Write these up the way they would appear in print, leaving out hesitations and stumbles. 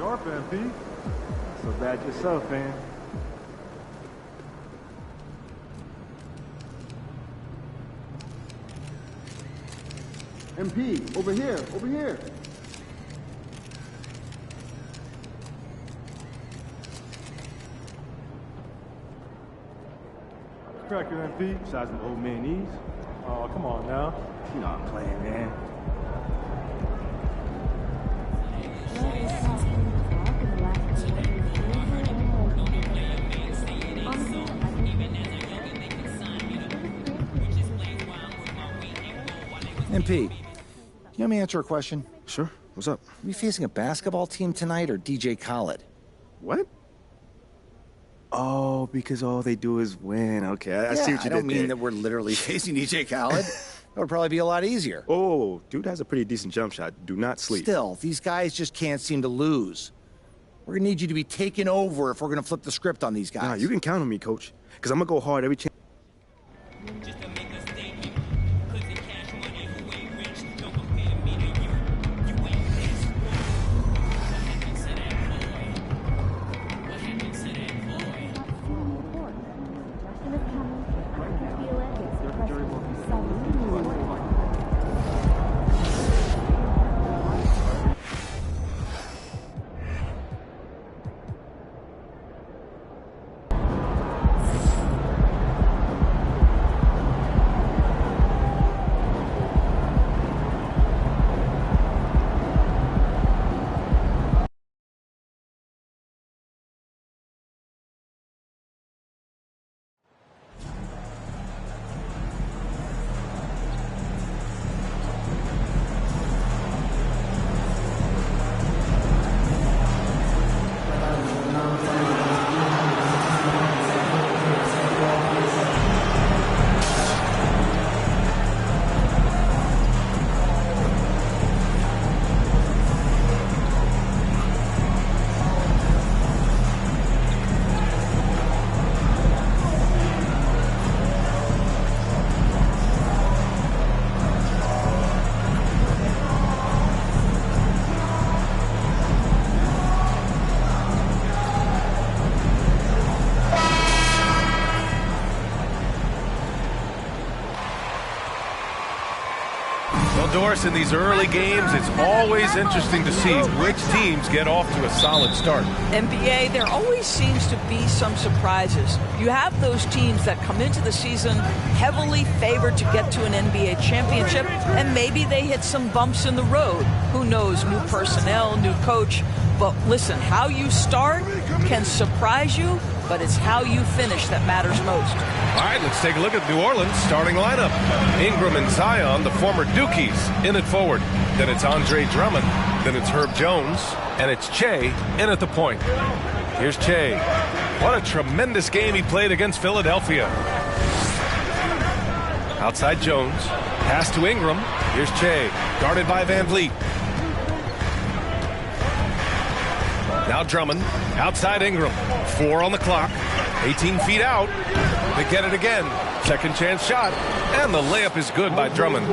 Sharp, MP. So bad yourself, man. MP, over here, over here. Crack your MP, besides some old man knees. Oh, come on now. You know I'm playing, man. MP, you want me to answer a question? Sure, what's up? Are we facing a basketball team tonight or DJ Khaled? What? Oh, because all they do is win. Okay, I see what you did. I don't mean that we're literally facing DJ Khaled. That would probably be a lot easier. Oh, dude has a pretty decent jump shot. Do not sleep. Still, these guys just can't seem to lose. We're gonna need you to be taken over if we're gonna flip the script on these guys. Nah, you can count on me, coach, because I'm gonna go hard every chance. Doris, in these early games, it's always interesting to see which teams get off to a solid start. NBA, there always seems to be some surprises. You have those teams that come into the season heavily favored to get to an NBA championship, and maybe they hit some bumps in the road. Who knows, new personnel, new coach. But listen, how you start can surprise you, but it's how you finish that matters most. All right, let's take a look at New Orleans' starting lineup. Ingram and Zion, the former Dukies, in at forward. Then it's Andre Drummond. Then it's Herb Jones. And it's Che in at the point. Here's Che. What a tremendous game he played against Philadelphia. Outside Jones. Pass to Ingram. Here's Che, guarded by Van Vliet. Now Drummond, outside Ingram. 4 on the clock, 18 feet out. They get it again. Second chance shot, and the layup is good by Drummond.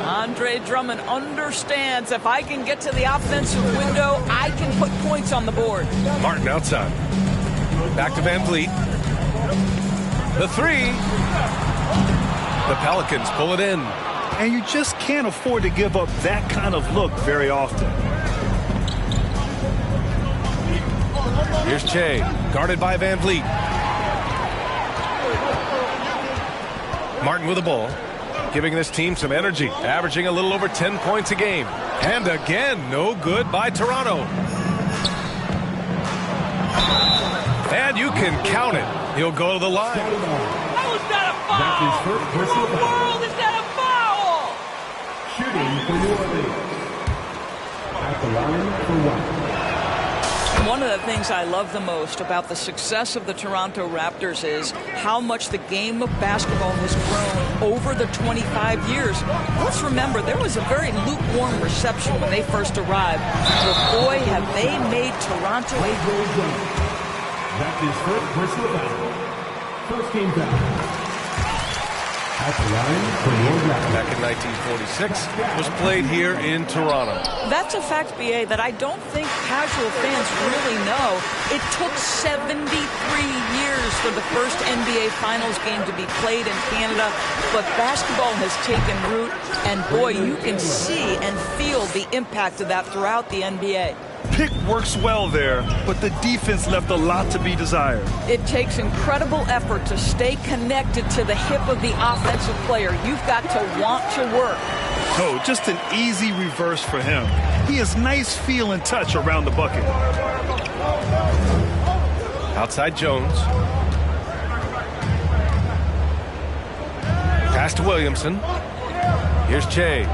Andre Drummond understands if I can get to the offensive window, I can put points on the board. Martin outside. Back to Van Vliet. The 3. The Pelicans pull it in. And you just can't afford to give up that kind of look very often. Here's Che, guarded by Van Vliet. Martin with the ball, giving this team some energy, averaging a little over 10 points a game. And again, no good by Toronto. And you can count it. He'll go to the line. How is that a foul? What in the world is that a foul? Shooting for New Orleans. At the line for 1. One of the things I love the most about the success of the Toronto Raptors is how much the game of basketball has grown over the 25 years. Let's remember, there was a very lukewarm reception when they first arrived. But boy, have they made Toronto a That's his first personal foul. First game foul. At the line for New Orleans. Back in 1946, was played here in Toronto. That's a fact, BA, that I don't think casual fans really know. It took 73 years for the first NBA Finals game to be played in Canada, but basketball has taken root, and boy, you can see and feel the impact of that throughout the NBA. Pick works well there, but the defense left a lot to be desired. It takes incredible effort to stay connected to the hip of the offensive player. You've got to want to work. Oh, just an easy reverse for him. He has nice feel and touch around the bucket. Outside Jones. Pass to Williamson. Here's Che.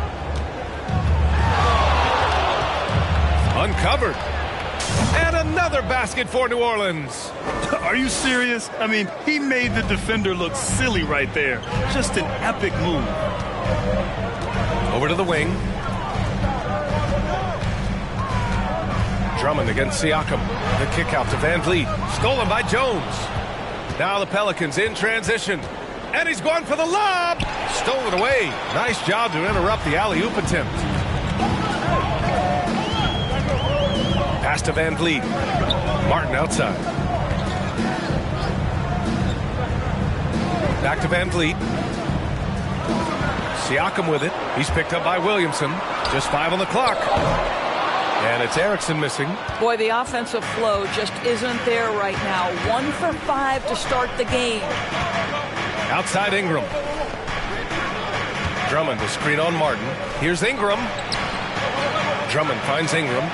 Uncovered. And another basket for New Orleans. Are you serious? I mean, he made the defender look silly right there. Just an epic move. Over to the wing. Drummond against Siakam. The kick out to Van Vliet. Stolen by Jones. Now the Pelicans in transition. And he's going for the lob. Stolen away. Nice job to interrupt the alley-oop attempt. Pass to Van Vliet. Martin outside. Back to Van Vliet. Siakam with it. He's picked up by Williamson. Just 5 on the clock. And it's Erickson missing. Boy, the offensive flow just isn't there right now. 1 for 5 to start the game. Outside Ingram. Drummond to screen on Martin. Here's Ingram. Drummond finds Ingram.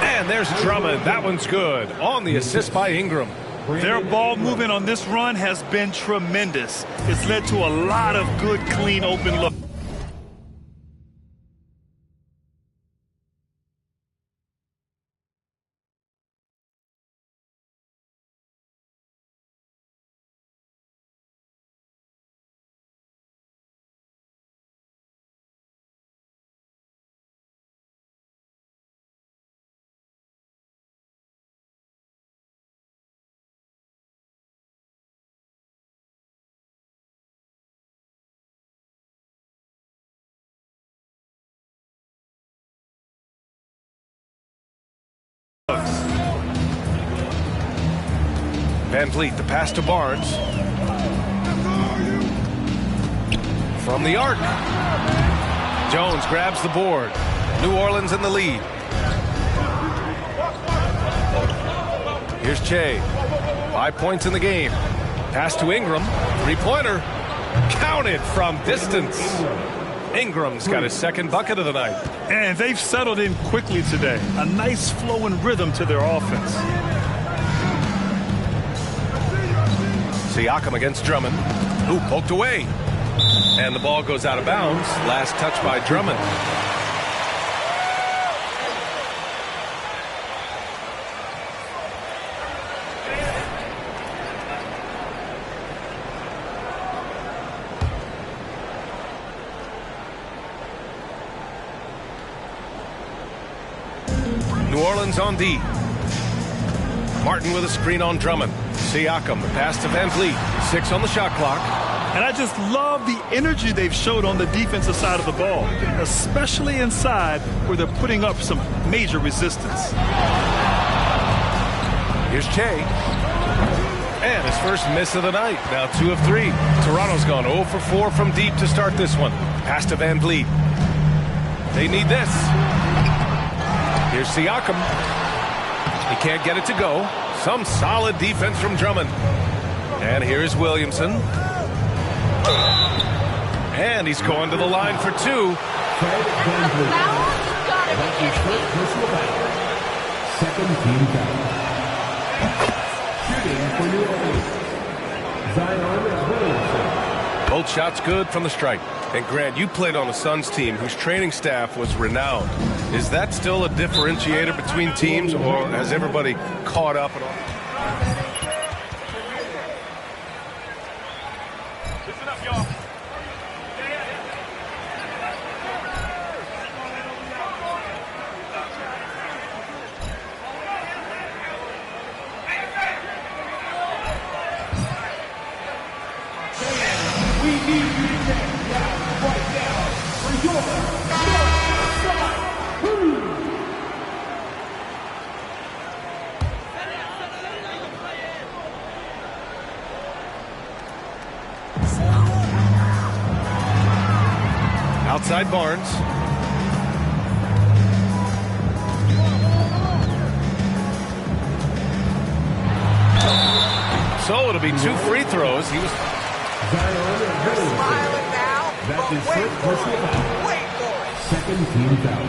And there's Drummond. That one's good. On the assist by Ingram. Their ball movement on this run has been tremendous. It's led to a lot of good, clean, open look. Van Vliet, the pass to Barnes. From the arc. Jones grabs the board. New Orleans in the lead. Here's Che. 5 points in the game. Pass to Ingram. Three-pointer. Counted from distance. Ingram's got his second bucket of the night. And they've settled in quickly today. A nice flow and rhythm to their offense. Siakam against Drummond, who poked away. And the ball goes out of bounds. Last touch by Drummond. New Orleans on D. Martin with a screen on Drummond. Siakam, the pass to Van Vliet. 6 on the shot clock. And I just love the energy they've showed on the defensive side of the ball, especially inside where they're putting up some major resistance. Here's Che. And his first miss of the night. Now 2 of 3. Toronto's gone 0 for 4 from deep to start this one. Pass to Van Vliet. They need this. Here's Siakam. He can't get it to go. Some solid defense from Drummond. And here's Williamson. And he's going to the line for 2. Second team foul. Shooting for New Orleans. Zion Williamson. Both shots good from the stripe. And Grant, you played on a Suns team whose training staff was renowned. Is that still a differentiator between teams, or has everybody caught up and all? Listen up, y'all. We need you to take down right now for your North Side. Outside Barnes. So it'll be 2 free throws. He was That's his first personal foul. Second team foul.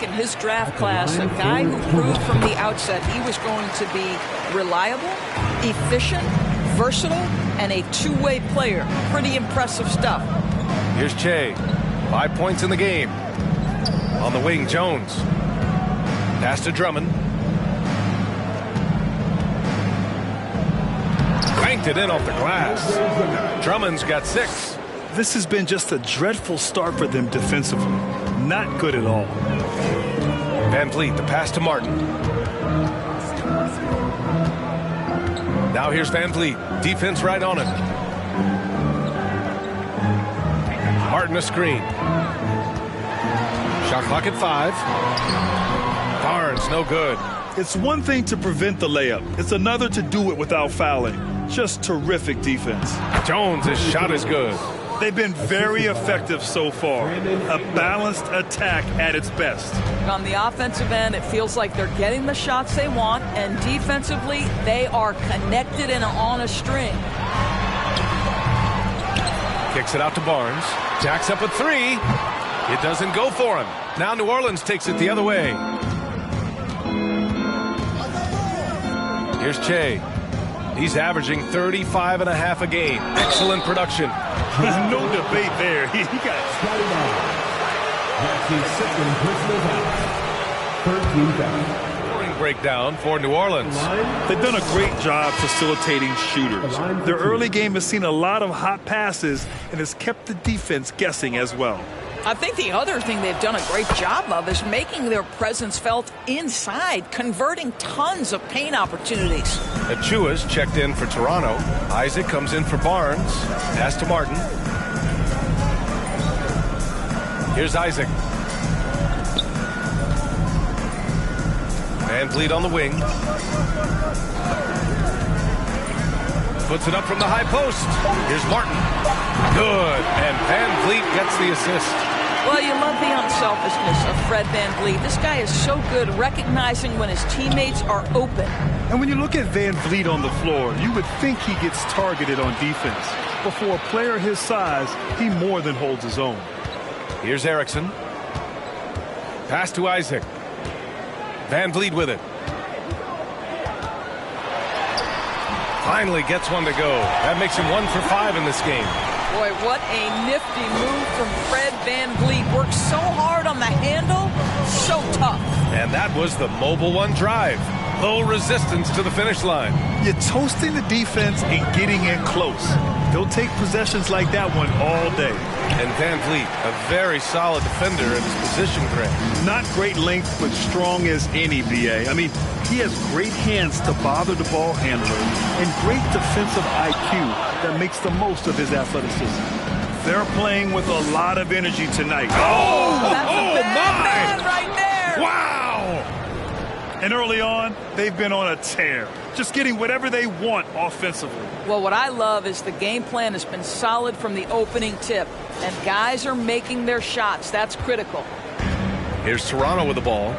In his draft class, a guy who proved from the outset he was going to be reliable, efficient, versatile, and a two-way player. Pretty impressive stuff. Here's Che. 5 points in the game. On the wing, Jones. Pass to Drummond. Banked it in off the glass. Drummond's got 6. This has been just a dreadful start for them defensively. Not good at all. Van Vliet, the pass to Martin. Now here's Van Vliet. Defense right on it. Martin a screen. Shot clock at 5. Barnes, no good. It's one thing to prevent the layup. It's another to do it without fouling. Just terrific defense. Jones, his shot is good. They've been very effective so far. A balanced attack at its best. On the offensive end, it feels like they're getting the shots they want, and defensively, they are connected and on a string. Kicks it out to Barnes. Jacks up a 3. It doesn't go for him. Now New Orleans takes it the other way. Here's Che. He's averaging 35.5 a game. Excellent production. There's no debate there. He got That's his second personal foul. Third team foul. Scoring breakdown for New Orleans. They've done a great job facilitating shooters. Their early game has seen a lot of hot passes and has kept the defense guessing as well. I think the other thing they've done a great job of is making their presence felt inside, converting tons of paint opportunities. Achua's checked in for Toronto. Isaac comes in for Barnes. Pass to Martin. Here's Isaac. Van Vliet on the wing. Puts it up from the high post. Here's Martin. Good. And Van Vliet gets the assist. Well, you love the unselfishness of Fred Van Vliet. This guy is so good recognizing when his teammates are open. And when you look at Van Vliet on the floor, you would think he gets targeted on defense. But for a player his size, he more than holds his own. Here's Erickson. Pass to Isaac. Van Vliet with it. Finally gets one to go. That makes him 1 for 5 in this game. Boy, what a nifty move from Fred Van Vliet. Works so hard on the handle, so tough. And that was the Mobile One drive. Low resistance to the finish line. You're toasting the defense and getting in close. They'll take possessions like that one all day. And Van Vliet, a very solid defender in his position grade. Not great length, but strong as any, BA. I mean, he has great hands to bother the ball handler and great defensive IQ that makes the most of his athleticism. They're playing with a lot of energy tonight. That's a bad man right there. Wow! And early on, they've been on a tear, just getting whatever they want offensively. Well, what I love is the game plan has been solid from the opening tip, and guys are making their shots. That's critical. Here's Toronto with the ball.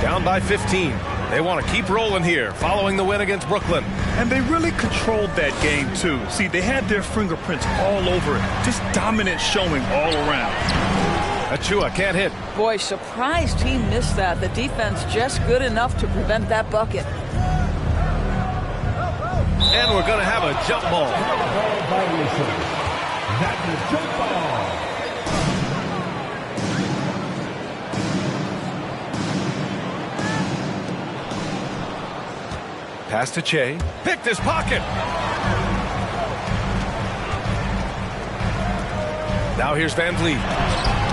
Down by 15. They want to keep rolling here, following the win against Brooklyn. And they really controlled that game, too. See, they had their fingerprints all over it. Just dominant showing all around. Achua can't hit. Boy, surprised he missed that. The defense just good enough to prevent that bucket. And we're going to have a jump ball. Violation. That's a jump ball. Pass to Che. Picked his pocket. Now here's Van Vliet.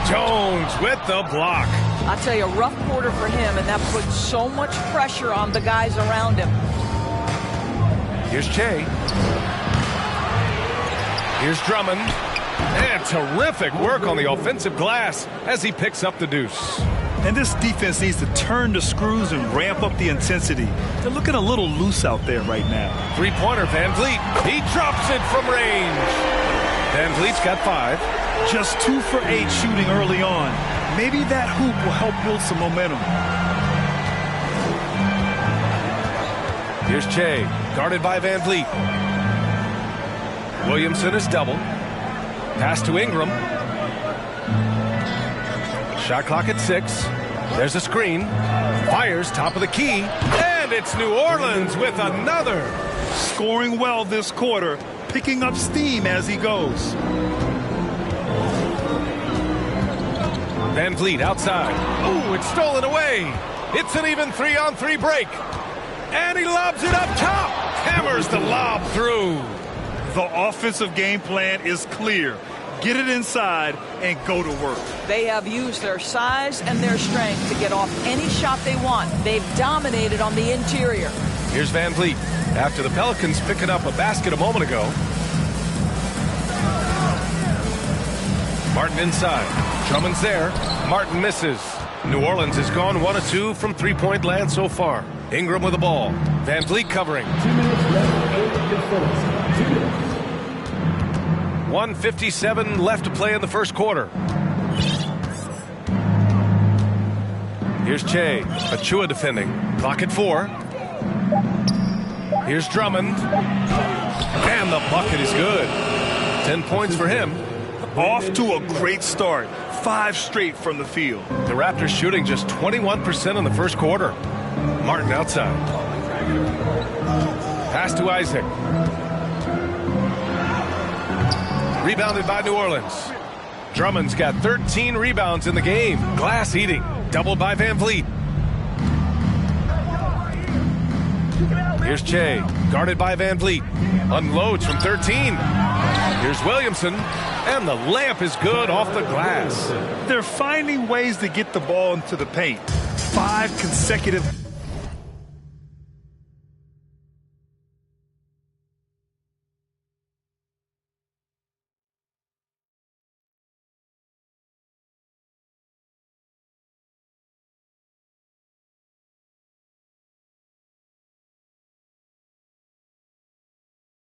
Jones with the block. I'll tell you, a rough quarter for him, and that puts so much pressure on the guys around him. Here's Che. Here's Drummond. And terrific work on the offensive glass as he picks up the deuce. And this defense needs to turn the screws and ramp up the intensity. They're looking a little loose out there right now. Three-pointer, Van Vliet. He drops it from range. Van Vliet's got 5. Just 2 for 8 shooting early on. Maybe that hoop will help build some momentum. Here's Che, guarded by Van Vliet. Williamson is double. Pass to Ingram. Shot clock at 6. There's a screen. Fires top of the key. And it's New Orleans with another. Scoring well this quarter, picking up steam as he goes. Van Vliet outside. Ooh, it's stolen away. It's an even 3-on-3 break. And he lobs it up top. Hammers the lob through. The offensive game plan is clear. Get it inside and go to work. They have used their size and their strength to get off any shot they want. They've dominated on the interior. Here's Van Vliet. After the Pelicans picking up a basket a moment ago. Martin inside. Drummond's there. Martin misses. New Orleans has gone 1 of 2 from three-point land so far. Ingram with the ball. Van Vliet covering. 2 minutes left in this minutes. 2 minutes. 1:57 left to play in the first quarter. Here's Che. Achua defending. Clock at 4. Here's Drummond. And the bucket is good. 10 points for him. Off to a great start. 5 straight from the field. The Raptors shooting just 21% in the first quarter. Martin outside. Pass to Isaac. Rebounded by New Orleans. Drummond's got 13 rebounds in the game. Glass eating. Doubled by Van Vliet. Here's Che. Guarded by Van Vliet. Unloads from 13. Here's Williamson. And the layup is good off the glass. They're finding ways to get the ball into the paint. 5 consecutive.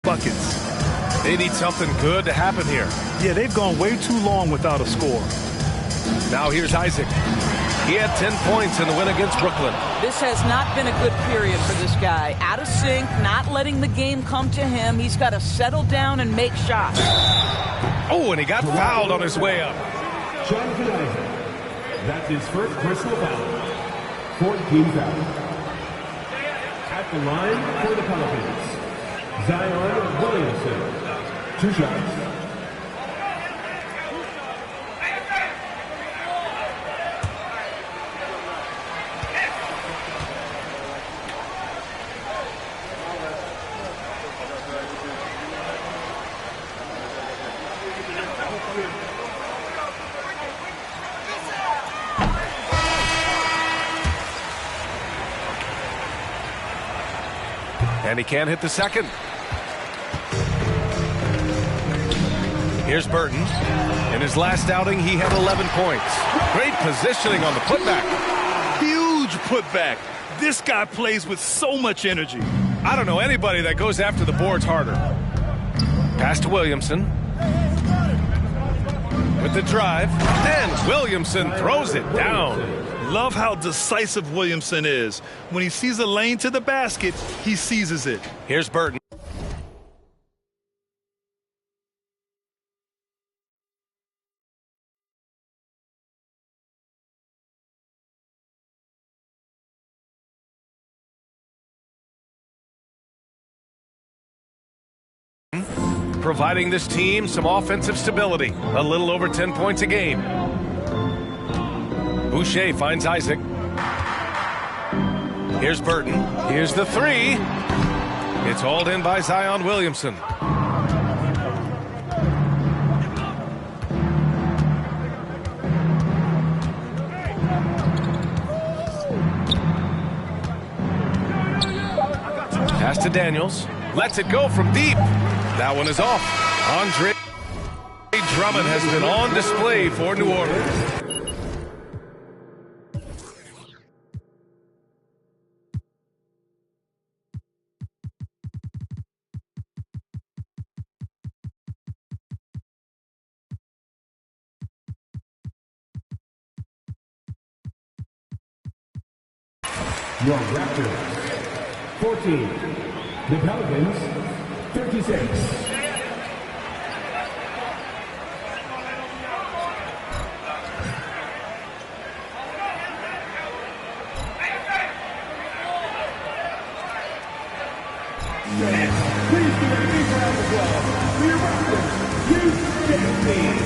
Buckets. They need something good to happen here. Yeah, they've gone way too long without a score. Now here's Isaac. He had 10 points in the win against Brooklyn. This has not been a good period for this guy. Out of sync, not letting the game come to him. He's got to settle down and make shots. Oh, and he got fouled on his way up. Jonathan Isaac. That's his first personal foul. 14 fouls. At the line for the Pelicans, Zion Williamson. 2 shots. And he can't hit the second. Here's Burton. In his last outing, he had 11 points. Great positioning on the putback. Huge putback. This guy plays with so much energy. I don't know anybody that goes after the boards harder. Pass to Williamson. With the drive. And Williamson throws it down. Love how decisive Williamson is. When he sees a lane to the basket, he seizes it. Here's Burton. Providing this team some offensive stability. A little over 10 points a game. Boucher finds Isaac. Here's Burton. Here's the three. It's hauled in by Zion Williamson. Pass to Daniels. Lets it go from deep. That one is off. Andre Drummond has been on display for New Orleans. Your Raptors, 14. The Pelicans, 36. Please give a big round of applause for your Raptors youth champions.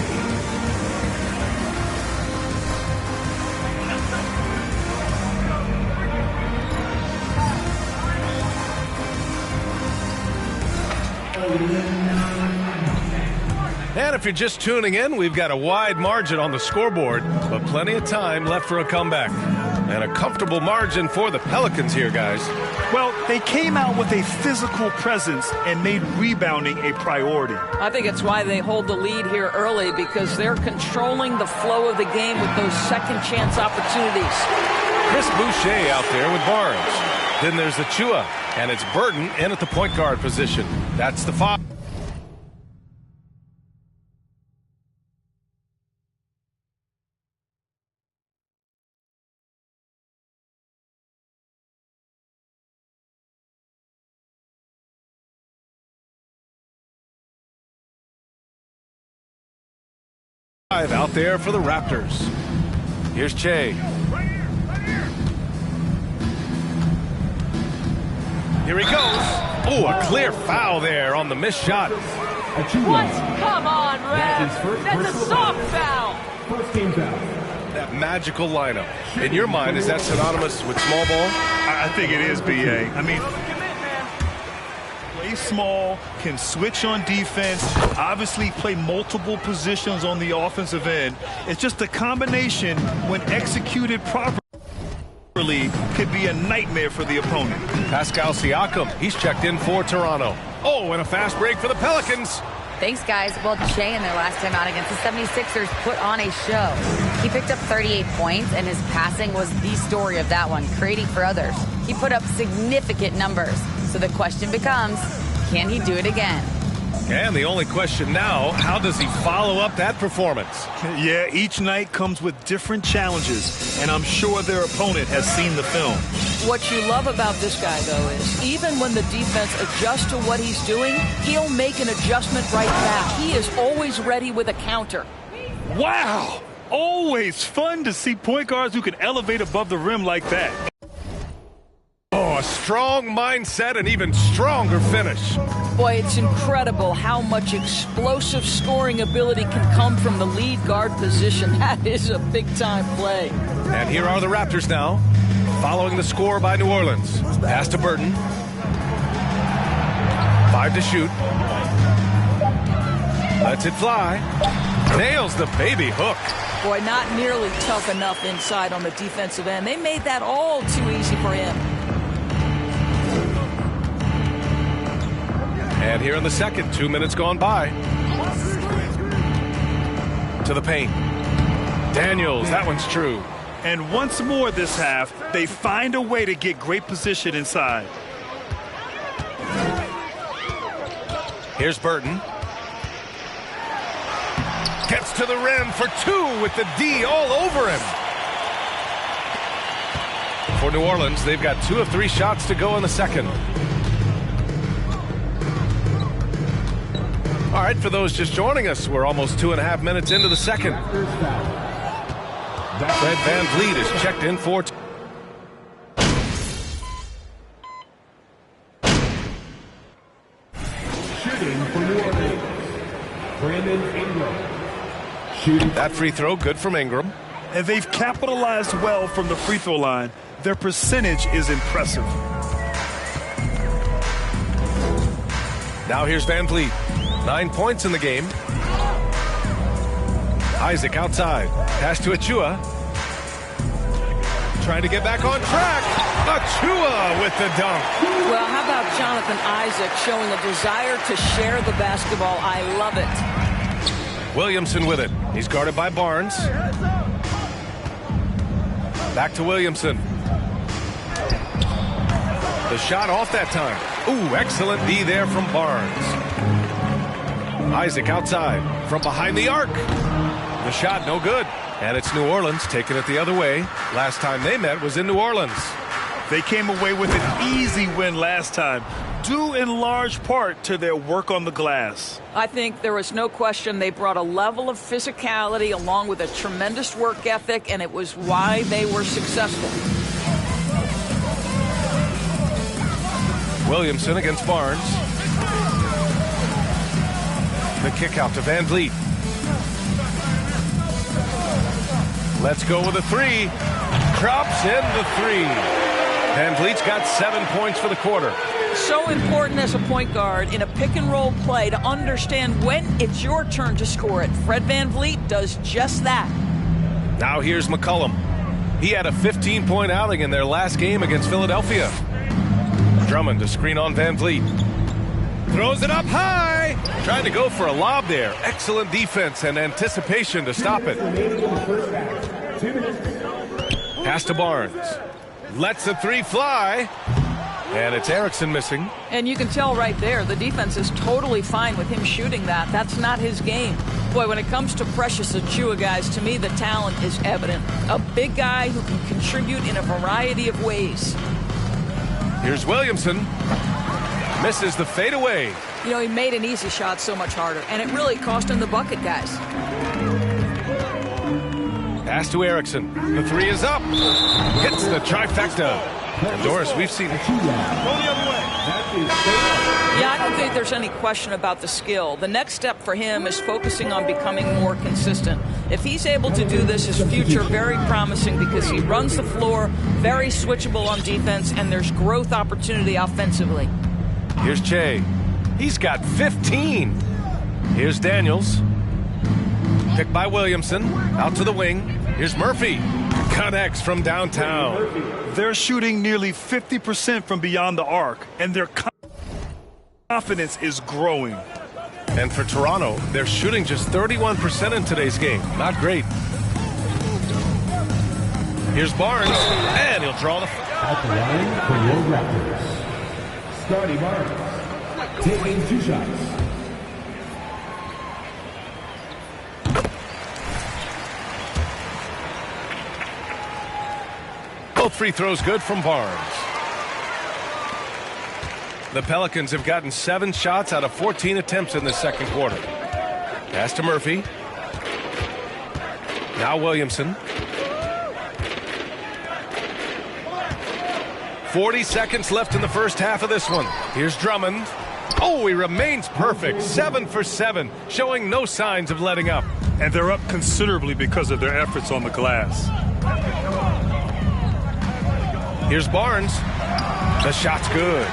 And if you're just tuning in, we've got a wide margin on the scoreboard, but plenty of time left for a comeback. And a comfortable margin for the Pelicans here, guys. Well, they came out with a physical presence and made rebounding a priority. I think it's why they hold the lead here early, because they're controlling the flow of the game with those second chance opportunities. Chris Boucher out there with Barnes. Then there's Achua, and it's Burton in at the point guard position. That's the foul. Out there for the Raptors. Here's Che. Here he goes. Oh, a clear foul there on the missed shot. What? Come on, Rev. That's a soft foul. First team foul. That magical lineup. In your mind, is that synonymous with small ball? I think it is, B.A. I mean, play small, can switch on defense, obviously play multiple positions on the offensive end. It's just a combination, when executed properly, could be a nightmare for the opponent. Pascal Siakam, he's checked in for Toronto. Oh, and a fast break for the Pelicans. Thanks, guys. Well, Che in their last time out against the 76ers put on a show. He picked up 38 points, and his passing was the story of that one, creating for others. He put up significant numbers. So the question becomes, can he do it again? And the only question now, how does he follow up that performance? Yeah, each night comes with different challenges, and I'm sure their opponent has seen the film. What you love about this guy, though, is even when the defense adjusts to what he's doing, he'll make an adjustment right back. He is always ready with a counter. Wow! Always fun to see point guards who can elevate above the rim like that. Oh, a strong mindset and even stronger finish. Boy, it's incredible how much explosive scoring ability can come from the lead guard position. That is a big-time play. And here are the Raptors now, following the score by New Orleans. Pass to Burton. 5 to shoot. Lets it fly. Nails the baby hook. Boy, not nearly tough enough inside on the defensive end. They made that all too easy for him. And here in the second, 2 minutes gone by. To the paint. Daniels, that one's true. And once more this half, they find a way to get great position inside. Here's Burton. Gets to the rim for two with the D all over him. For New Orleans, they've got 2 of 3 shots to go in the second. All right, for those just joining us, we're almost 2.5 minutes into the second. Fred VanVleet is checked in for... Shooting for New Orleans, Brandon Ingram. Shooting. That free throw, good from Ingram. And they've capitalized well from the free throw line. Their percentage is impressive. Now here's VanVleet. 9 points in the game. Isaac outside. Pass to Achua. Trying to get back on track. Achua with the dunk. Well, how about Jonathan Isaac showing a desire to share the basketball? I love it. Williamson with it. He's guarded by Barnes. Back to Williamson. The shot off that time. Ooh, excellent D there from Barnes. Isaac outside from behind the arc. The shot no good. And it's New Orleans taking it the other way. Last time they met was in New Orleans. They came away with an easy win last time, due in large part to their work on the glass. I think there was no question they brought a level of physicality along with a tremendous work ethic, and it was why they were successful. Williamson against Barnes. The kick out to VanVleet. Let's go with a three. Drops in the three. VanVleet's got 7 points for the quarter. So important as a point guard in a pick and roll play to understand when it's your turn to score it. Fred VanVleet does just that. Now here's McCollum. He had a 15-point outing in their last game against Philadelphia. Drummond to screen on VanVleet. Throws it up high. Trying to go for a lob there. Excellent defense and anticipation to stop it. Pass to Barnes. Lets the three fly. And it's Erickson missing. And you can tell right there, the defense is totally fine with him shooting that. That's not his game. Boy, when it comes to Precious Achiuwa, guys, to me the talent is evident. A big guy who can contribute in a variety of ways. Here's Williamson. Misses the fadeaway. You know, he made an easy shot so much harder, and it really cost him the bucket, guys. Pass to Erickson. The three is up. Hits the trifecta. And Doris, we've seen it. Yeah, I don't think there's any question about the skill. The next step for him is focusing on becoming more consistent. If he's able to do this, his future very promising because he runs the floor, very switchable on defense, and there's growth opportunity offensively. Here's Che. He's got 15. Here's Daniels. Picked by Williamson. Out to the wing. Here's Murphy. Connects from downtown. They're shooting nearly 50% from beyond the arc, and their confidence is growing. And for Toronto, they're shooting just 31% in today's game. Not great. Here's Barnes, and he'll draw the... At the line for your Raptors, Scotty Barnes, taking 2 shots. Both free throws good from Barnes. The Pelicans have gotten 7 shots out of 14 attempts in the second quarter. Pass to Murphy. Now Williamson. 40 seconds left in the first half of this one. Here's Drummond. Oh, he remains perfect. 7 for 7, showing no signs of letting up. And they're up considerably because of their efforts on the glass. Here's Barnes. The shot's good.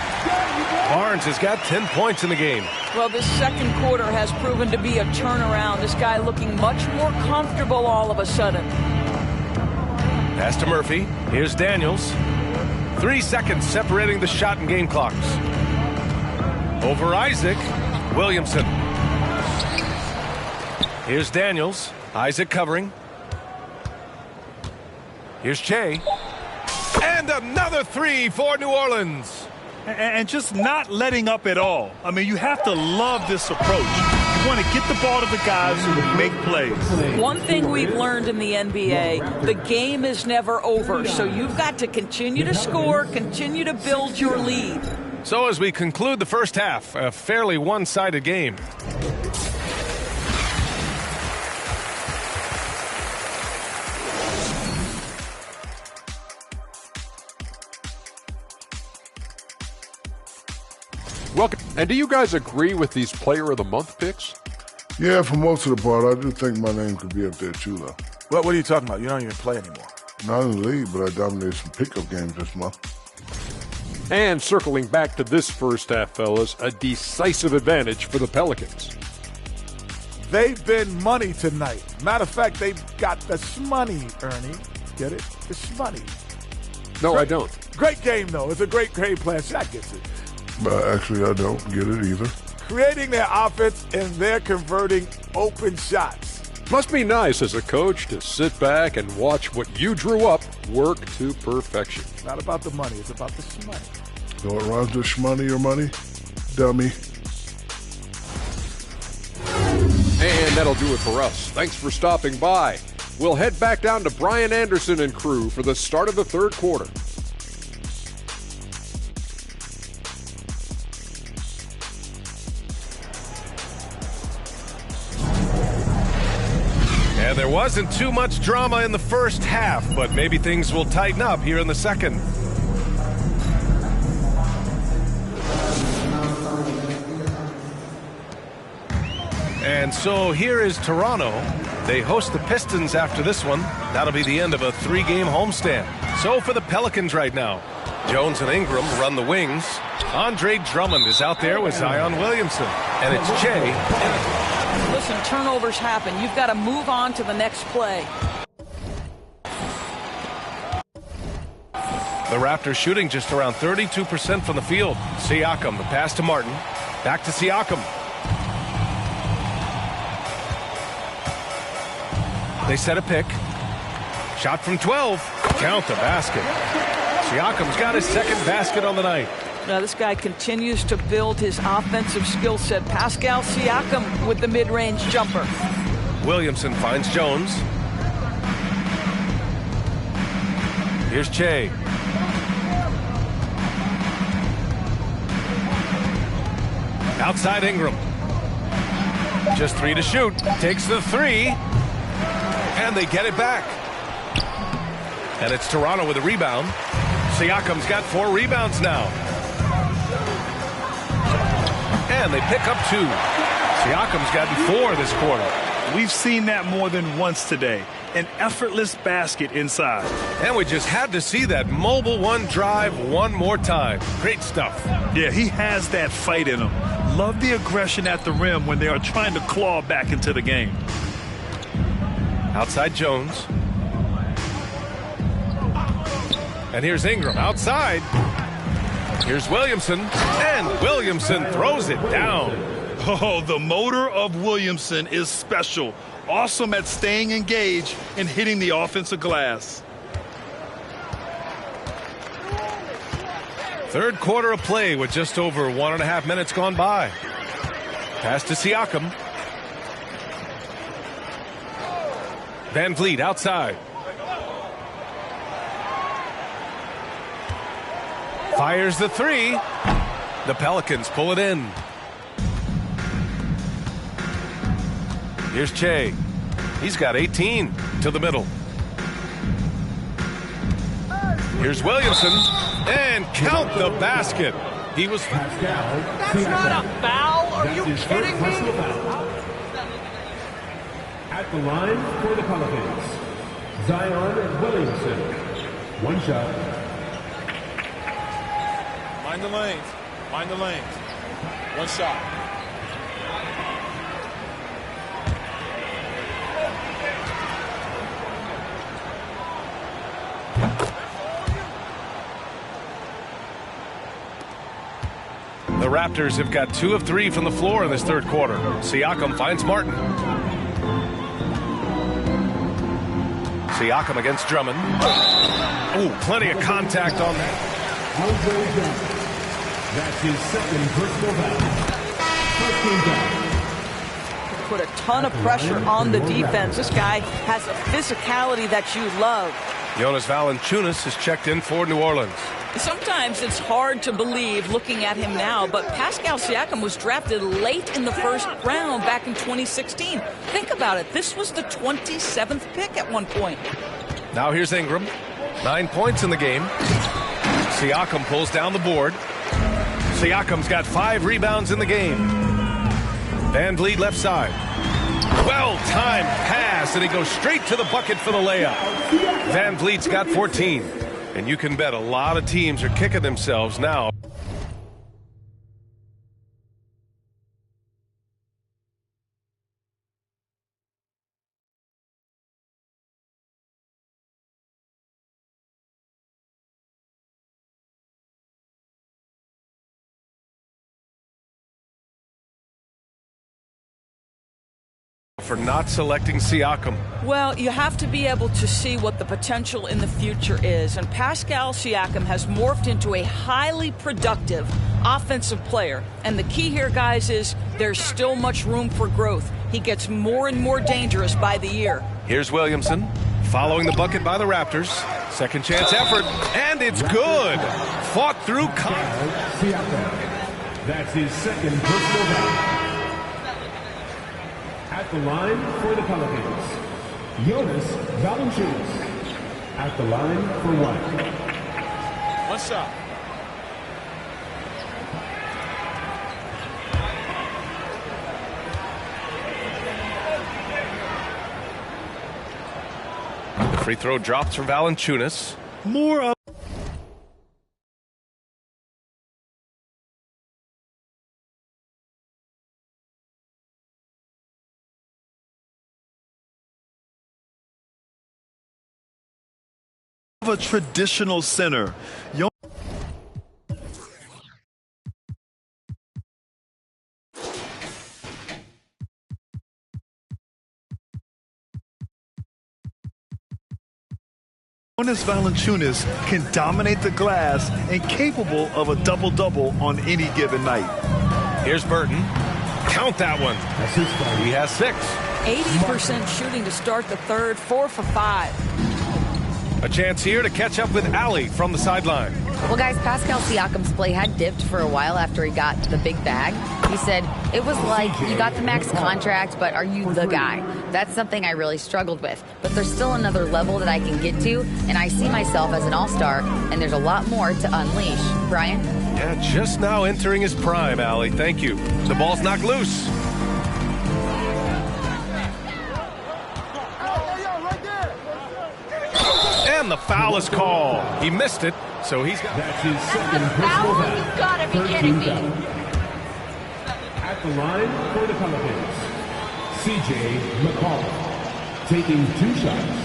Barnes has got 10 points in the game. Well, this second quarter has proven to be a turnaround. This guy looking much more comfortable all of a sudden. Pass to Murphy. Here's Daniels. 3 seconds separating the shot and game clocks. Over Isaac. Williamson. Here's Daniels. Isaac covering. Here's Che. And another three for New Orleans. And just not letting up at all. I mean, you have to love this approach. You want to get the ball to the guys who make plays. One thing we've learned in the NBA, the game is never over. So you've got to continue to score, continue to build your lead. So as we conclude the first half, a fairly one-sided game. Welcome. And do you guys agree with these Player of the Month picks? Yeah, for most of the part, I do think my name could be up there too, though. What are you talking about? You don't even play anymore. Not in the league, but I dominated some pickup games this month. And circling back to this first half, fellas, a decisive advantage for the Pelicans. They've been money tonight. Matter of fact, they've got the shmoney, Ernie. Get it? The shmoney. No, I don't. Great game, though. It's a great game plan. Shaq gets it. But actually, I don't get it either. Creating their offense, and they're converting open shots. Must be nice as a coach to sit back and watch what you drew up work to perfection. It's not about the money. It's about the shmoney. So it runs with shmoney or money? Dummy. And that'll do it for us. Thanks for stopping by. We'll head back down to Brian Anderson and crew for the start of the third quarter. And there wasn't too much drama in the first half, but maybe things will tighten up here in the second. And so here is Toronto. They host the Pistons after this one. That'll be the end of a three-game homestand. So for the Pelicans right now, Jones and Ingram run the wings. Andre Drummond is out there with Zion Williamson. And it's Che. Listen, turnovers happen. You've got to move on to the next play. The Raptors shooting just around 32% from the field. Siakam, the pass to Martin. Back to Siakam. They set a pick. Shot from 12. Count the basket. Siakam's got his second basket on the night. Now this guy continues to build his offensive skill set. Pascal Siakam with the mid-range jumper. Williamson finds Jones. Here's Che. Outside Ingram. Just three to shoot. Takes the three. And they get it back. And it's Toronto with a rebound. Siakam's got 4 rebounds now. And they pick up 2. Siakam's gotten 4 this quarter. We've seen that more than once today. An effortless basket inside. And we just had to see that mobile one drive one more time. Great stuff. Yeah, he has that fight in him. Love the aggression at the rim when they are trying to claw back into the game. Outside Jones. And here's Ingram outside. Here's Williamson. And Williamson throws it down. Oh, the motor of Williamson is special. Awesome at staying engaged and hitting the offensive glass. Third quarter of play with just over 1.5 minutes gone by. Pass to Siakam. Van Vliet outside. Fires the three. The Pelicans pull it in. Here's Che. He's got 18 to the middle. Here's Williamson. And count the basket. He was... That's not a foul. Are you kidding me? At the line for the Pelicans, Zion Williamson. One shot. Mind the lanes. Mind the lanes. One shot. The Raptors have got 2 of 3 from the floor in this third quarter. Siakam finds Martin. Siakam against Drummond. Oh, plenty of contact on that. That's his second personal foul. 13 foul. Put a ton of pressure on the defense. This guy has a physicality that you love. Jonas Valanciunas has checked in for New Orleans. Sometimes it's hard to believe looking at him now, but Pascal Siakam was drafted late in the first round back in 2016. Think about it. This was the 27th pick at one point. Now here's Ingram. 9 points in the game. Siakam pulls down the board. Siakam's got 5 rebounds in the game. Van Vliet left side. Well-timed pass, and he goes straight to the bucket for the layup. Van Vliet's got 14. And you can bet a lot of teams are kicking themselves now. For not selecting Siakam. Well, you have to be able to see what the potential in the future is. And Pascal Siakam has morphed into a highly productive offensive player. And the key here, guys, is there's still much room for growth. He gets more and more dangerous by the year. Here's Williamson following the bucket by the Raptors. Second chance effort, and it's good. Fought through Siakam. That's his second personal foul. At the line for the Pelicans, Jonas Valanciunas. At the line for one. One shot. The free throw drops for Valanciunas. More of a traditional center. Jonas Valanciunas can dominate the glass and capable of a double-double on any given night. Here's Burton. Count that one. He has 6. 80% shooting to start the third, 4 for 5. A chance here to catch up with Allie from the sideline. Well, guys, Pascal Siakam's play had dipped for a while after he got the big bag. He said, it was like you got the max contract, but are you the guy? That's something I really struggled with. But there's still another level that I can get to, and I see myself as an all-star, and there's a lot more to unleash. Brian? Yeah, just now entering his prime, Allie. Thank you. The ball's knocked loose. And the foul is called. He missed it, so he's got... That's his second personal foul. You've got to be kidding me. At the line for the Pelicans, C.J. McCollum, taking 2 shots.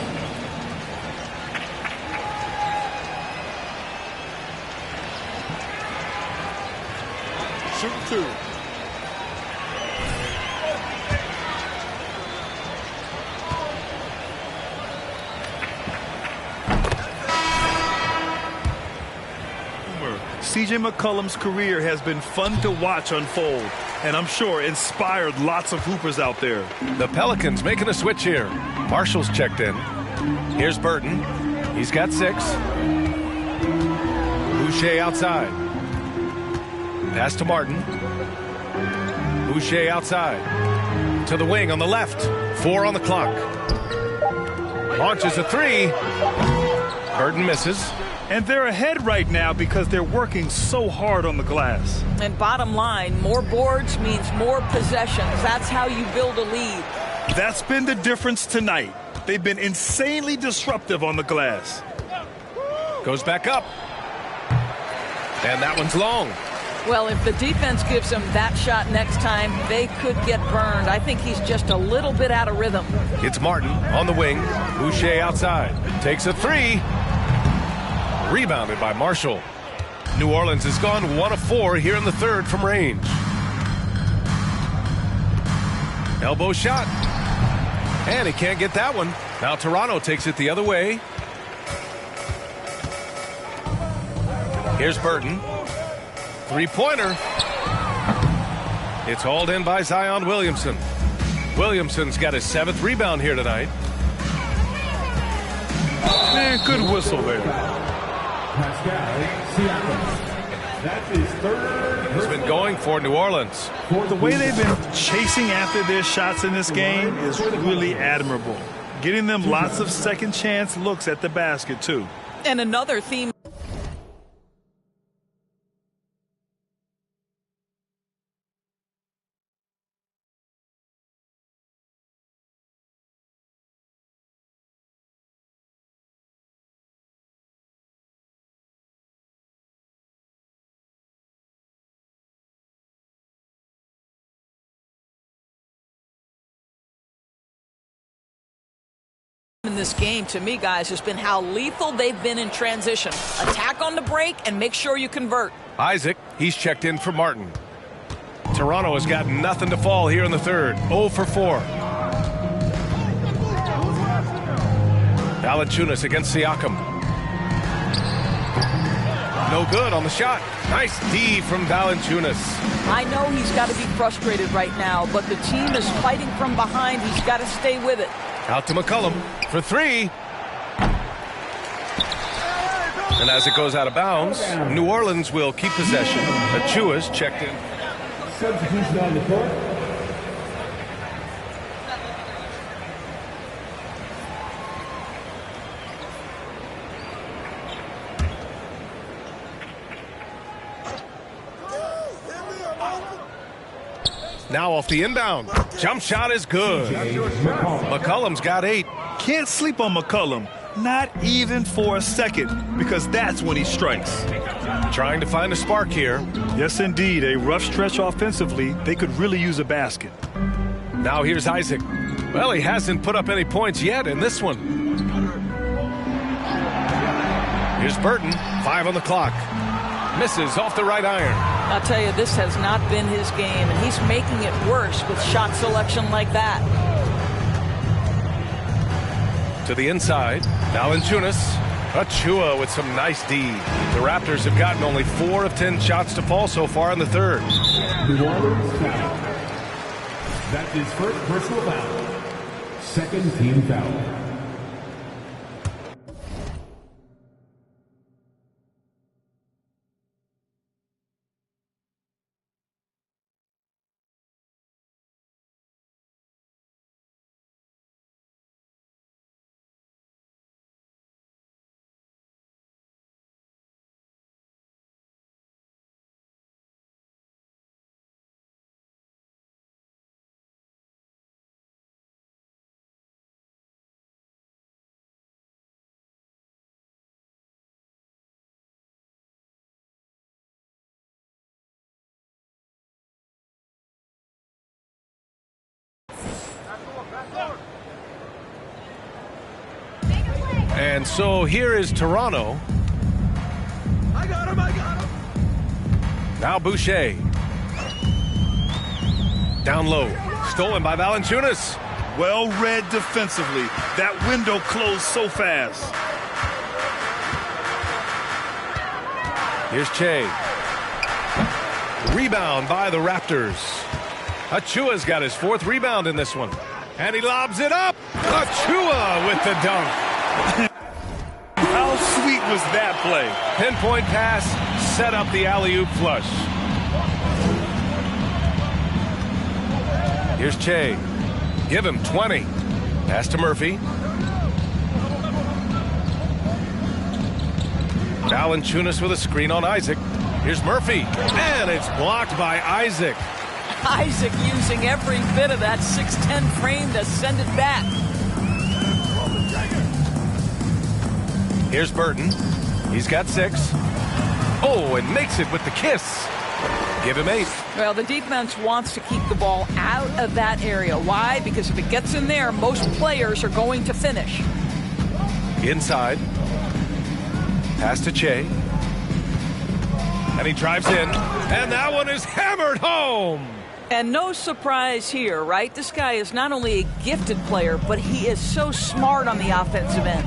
Shoot 2. C.J. McCollum's career has been fun to watch unfold, and I'm sure inspired lots of hoopers out there. The Pelicans making a switch here. Marshall's checked in. Here's Burton. He's got 6. Boucher outside. Pass to Martin. Boucher outside. To the wing on the left. 4 on the clock. Launches a 3. Burton misses. And they're ahead right now because they're working so hard on the glass. And bottom line, more boards means more possessions. That's how you build a lead. That's been the difference tonight. They've been insanely disruptive on the glass. Goes back up. And that one's long. Well, if the defense gives him that shot next time, they could get burned. I think he's just a little bit out of rhythm. It's Martin on the wing. Boucher outside. Takes a 3. Rebounded by Marshall. New Orleans has gone 1 of 4 here in the third from range. Elbow shot. And he can't get that one. Now Toronto takes it the other way. Here's Burton. Three-pointer. It's hauled in by Zion Williamson. Williamson's got his 7th rebound here tonight. Man, good whistle there. That's his third. He's been going for New Orleans. The way they've been chasing after their shots in this game is really admirable. Getting them lots of second chance looks at the basket, too. And another theme. In this game, to me, guys, has been how lethal they've been in transition. Attack on the break and make sure you convert. Isaac, he's checked in for Martin. Toronto has got nothing to fall here in the third. 0 for 4. Valanciunas against Siakam. No good on the shot. Nice D from Valanciunas. I know he's got to be frustrated right now, but the team is fighting from behind. He's got to stay with it. Out to McCollum for 3. And as it goes out of bounds, New Orleans will keep possession. Achua's checked in. Substitution on the court. Now off the inbound. Jump shot is good. McCollum's got 8. Can't sleep on McCollum. Not even for a second, because that's when he strikes. Trying to find a spark here. Yes, indeed. A rough stretch offensively. They could really use a basket. Now here's Isaac. Well, he hasn't put up any points yet in this one. Here's Burton. 5 on the clock. Misses off the right iron. I'll tell you, this has not been his game, and he's making it worse with shot selection like that. To the inside. Valanciunas. Achua with some nice D. The Raptors have gotten only 4 of 10 shots to fall so far in the third. New Orleans foul. That's his first personal foul. Second team foul. And so here is Toronto. I got him. Now Boucher. Down low. Stolen by Valanciunas. Well read defensively. That window closed so fast. Here's Che. Rebound by the Raptors. Achua's got his 4th rebound in this one. And he lobs it up. Achua with the dunk. How sweet was that play? Pinpoint pass, set up the alley-oop flush. Here's Che. Give him 20. Pass to Murphy. Valanciunas with a screen on Isaac. Here's Murphy. And it's blocked by Isaac. Isaac using every bit of that 6'10" frame to send it back. Here's Burton. He's got 6. Oh, and makes it with the kiss. Give him 8. Well, the defense wants to keep the ball out of that area. Why? Because if it gets in there, most players are going to finish. Inside. Pass to Che. And he drives in, and that one is hammered home. And no surprise here, right? This guy is not only a gifted player, but he is so smart on the offensive end.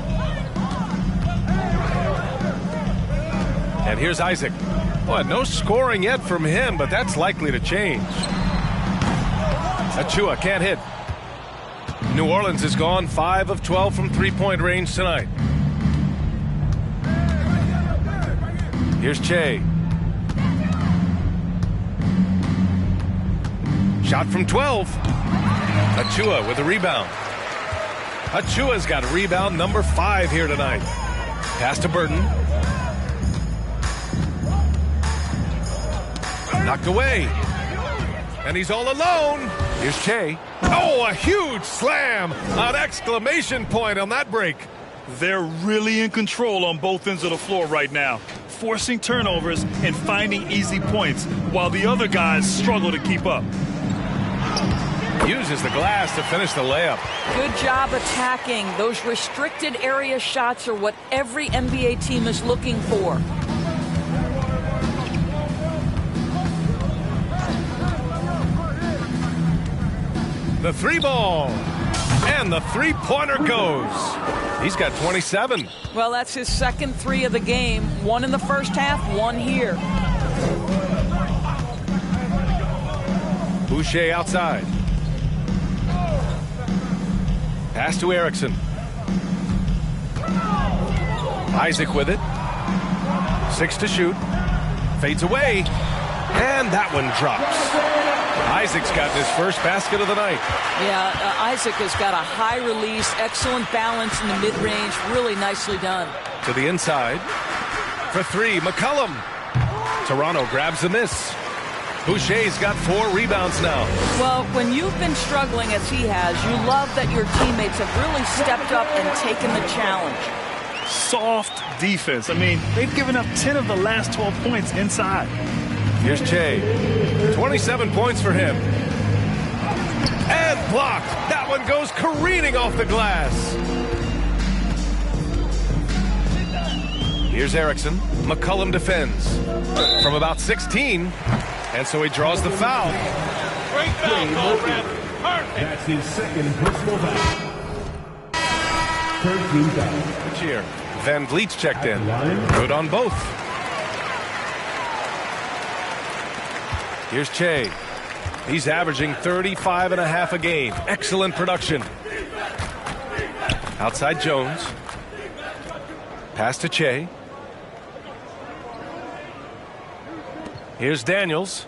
And here's Isaac. Boy, no scoring yet from him, but that's likely to change. Achua can't hit. New Orleans is gone 5 of 12 from three-point range tonight. Here's Che. Shot from 12. Achua with a rebound. Achua's got rebound number 5 here tonight. Pass to Burton. Knocked away. And he's all alone. Here's Che. Oh, a huge slam. An exclamation point on that break. They're really in control on both ends of the floor right now, forcing turnovers and finding easy points while the other guys struggle to keep up. Uses the glass to finish the layup. Good job attacking. Those restricted area shots are what every NBA team is looking for. The three ball. And the three-pointer goes. He's got 27. Well, that's his second 3 of the game. 1 in the first half, 1 here. Boucher outside. Pass to Erickson. Isaac with it. 6 to shoot. Fades away. And that one drops. Isaac's got his first basket of the night. Yeah, Isaac has got a high release, excellent balance in the mid-range, really nicely done. To the inside. For 3, McCollum. Toronto grabs the miss. Boucher's got 4 rebounds now. Well, when you've been struggling as he has, you love that your teammates have really stepped up and taken the challenge. Soft defense. I mean, they've given up 10 of the last 12 points inside. Here's Che. 27 points for him. And blocked. That one goes careening off the glass. Here's Erickson. McCollum defends from about 16. And so he draws the foul. Great foul call, Brad. Perfect. That's his second personal foul. 13 fouls. Cheer. Van Vliet's checked in. Good on both. Here's Che. He's averaging 35.5 a game. Excellent production. Outside Jones. Pass to Che. Here's Daniels.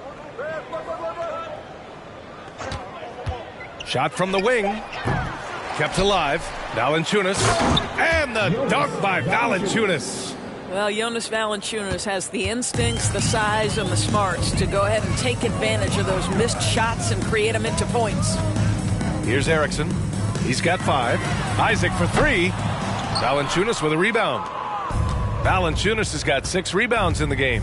Shot from the wing. Kept alive. Valanciunas. And the dunk by Valanciunas. Well, Jonas Valanciunas has the instincts, the size, and the smarts to go ahead and take advantage of those missed shots and create them into points. Here's Erickson. He's got 5. Isaac for 3. Valanciunas with a rebound. Valanciunas has got 6 rebounds in the game.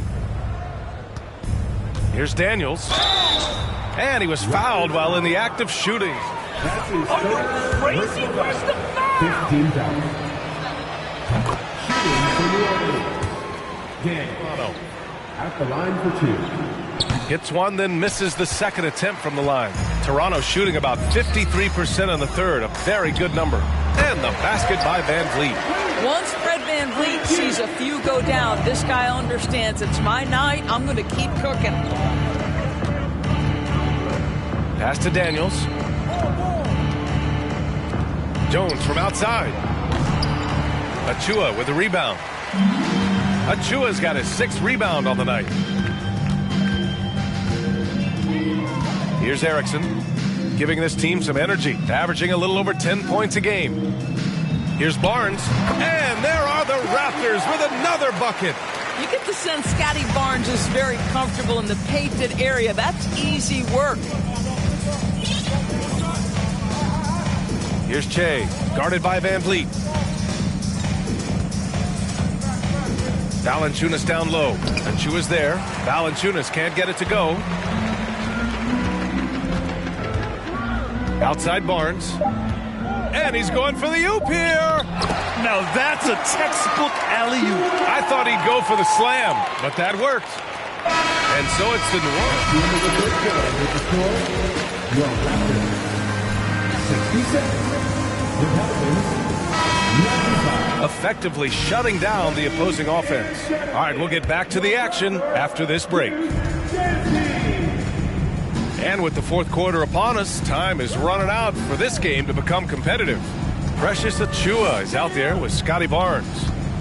Here's Daniels. And he was fouled while in the act of shooting. Are you crazy? Where's the foul? 15 fouls. Shooting for New Orleans. Daniels at the line for 2. Hits one, then misses the second attempt from the line. Toronto shooting about 53% in the third. A very good number. And the basket by Van Vliet. Once Fred Van Vliet sees a few go down, this guy understands it's my night. I'm going to keep cooking. Pass to Daniels. Jones from outside. Achua with a rebound. Achua's got his 6th rebound on the night. Here's Erickson, giving this team some energy, averaging a little over 10 points a game. Here's Barnes, and there are the Raptors with another bucket. You get the sense Scotty Barnes is very comfortable in the painted area. That's easy work. Here's Che, guarded by Van Vliet. Valanciunas down low. Achua's there. Valanciunas can't get it to go. Outside Barnes. And he's going for the oop here. Now that's a textbook alley-oop. I thought he'd go for the slam, but that worked. And so it's the New Orleans. Your Raptors, 66. The Pelicans, 95. Effectively shutting down the opposing offense. All right, we'll get back to the action after this break. And with the fourth quarter upon us, time is running out for this game to become competitive. Precious Achiuwa is out there with Scotty Barnes.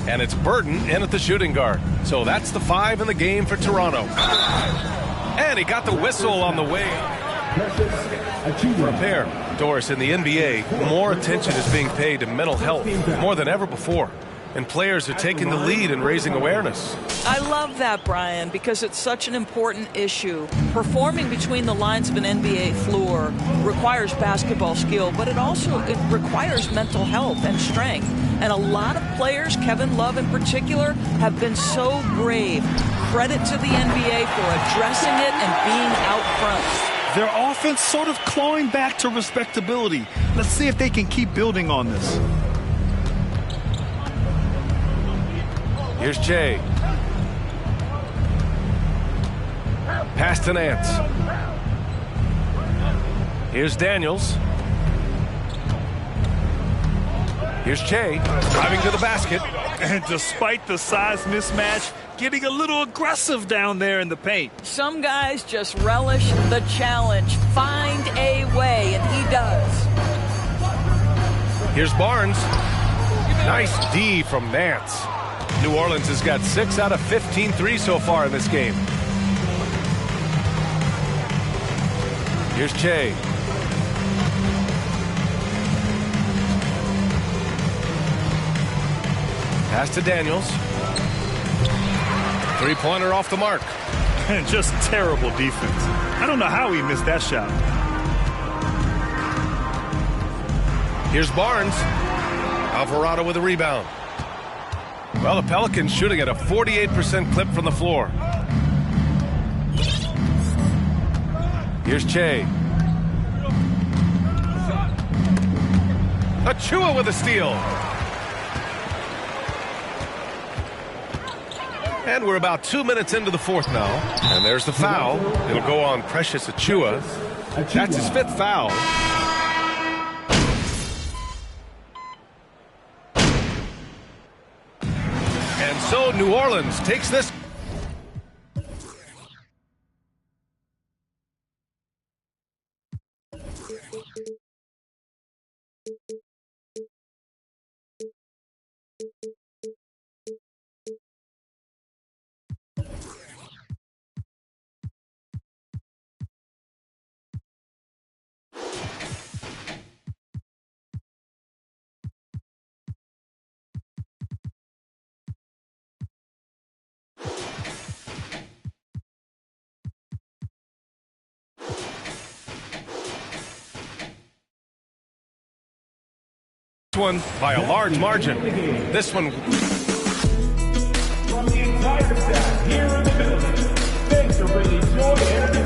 And it's Burton in at the shooting guard. So that's the 5 in the game for Toronto. And he got the whistle on the way. For a pair, Doris, in the NBA, more attention is being paid to mental health more than ever before. And players are taking the lead in raising awareness. I love that, Brian, because it's such an important issue. Performing between the lines of an NBA floor requires basketball skill, but it requires mental health and strength. And a lot of players, Kevin Love in particular, have been so brave. Credit to the NBA for addressing it and being out front. Their offense sort of clawing back to respectability. Let's see if they can keep building on this. Here's Jay. Pass to Nance. Here's Daniels. Here's Che driving to the basket. And despite the size mismatch, getting a little aggressive down there in the paint. Some guys just relish the challenge. Find a way, and he does. Here's Barnes. Nice D from Nance. New Orleans has got 6 out of 15 threes so far in this game. Here's Che. Pass to Daniels. Three-pointer off the mark. And just terrible defense. I don't know how he missed that shot. Here's Barnes. Alvarado with a rebound. Well, the Pelicans shooting at a 48% clip from the floor. Here's Che. Achiuwa with a steal. And we're about 2 minutes into the fourth now. And there's the foul. It'll go on Precious Achiuwa. That's his 5th foul. And so New Orleans takes this. One by a large margin. This one. From the entire staff here in the building, thanks for bringing joy and